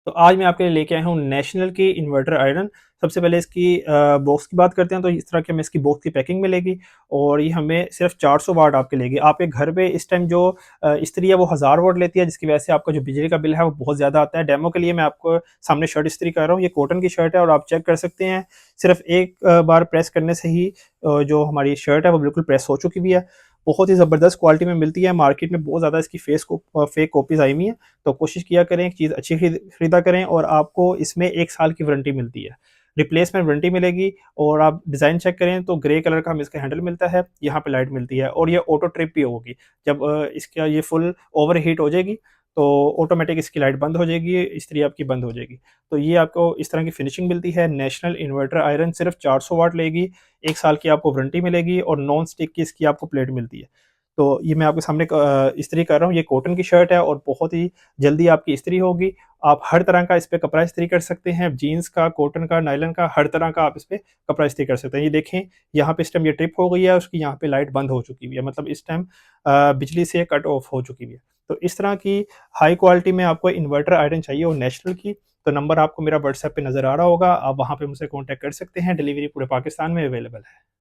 तो आज मैं आपके लिए लेके आया हूँ नेशनल की इन्वर्टर आयरन। सबसे पहले इसकी बॉक्स की बात करते हैं, तो इस तरह की हमें इसकी बॉक्स की पैकिंग मिलेगी और ये हमें सिर्फ 400 वाट आपके लेगी। आपके घर पे इस टाइम जो इस्त्री है वो 1000 वाट लेती है, जिसकी वजह से आपका जो बिजली का बिल है वो बहुत ज़्यादा आता है। डेमो के लिए मैं आपको सामने शर्ट इस्त्री कर रहा हूँ, ये कॉटन की शर्ट है और आप चेक कर सकते हैं सिर्फ एक बार प्रेस करने से ही जो हमारी शर्ट है वो बिल्कुल प्रेस हो चुकी भी है। बहुत ही ज़बरदस्त क्वालिटी में मिलती है, मार्केट में बहुत ज़्यादा इसकी फेक कॉपीज़ आई हुई हैं। तो कोशिश किया करें चीज़ अच्छी खरीदा करें और आपको इसमें 1 साल की वारंटी मिलती है। रिप्लेसमेंट वारंटी मिलेगी और आप डिज़ाइन चेक करें तो ग्रे कलर का हमें इसका हैंडल मिलता है, यहाँ पे लाइट मिलती है और ये ऑटो ट्रिप भी होगी। जब इसका ये फुल ओवरहीट हो जाएगी तो ऑटोमेटिक इसकी लाइट बंद हो जाएगी, इस्त्री आपकी बंद हो जाएगी। तो ये आपको इस तरह की फिनिशिंग मिलती है। नेशनल इन्वर्टर आयरन सिर्फ 400 वाट लेगी, 1 साल की आपको वारंटी मिलेगी और नॉन स्टिक की इसकी आपको प्लेट मिलती है। तो ये मैं आपके सामने इस्त्री कर रहा हूँ, ये कॉटन की शर्ट है और बहुत ही जल्दी आपकी इस्त्री होगी। आप हर तरह का इस पे कपड़ा इस्त्री कर सकते हैं, जीन्स का, कॉटन का, नायलॉन का, हर तरह का आप इस पे कपड़ा इस्त्री कर सकते हैं। ये देखें, यहाँ पे इस टाइम ये ट्रिप हो गई है, उसकी यहाँ पे लाइट बंद हो चुकी हुई है, मतलब इस टाइम बिजली से कट ऑफ हो चुकी हुई है। तो इस तरह की हाई क्वालिटी में आपको इन्वर्टर आयरन चाहिए और नेशनल की, तो नंबर आपको मेरा व्हाट्सएप पे नज़र आ रहा होगा, आप वहाँ पे मुझसे कॉन्टैक्ट कर सकते हैं। डिलीवरी पूरे पाकिस्तान में अवेलेबल है।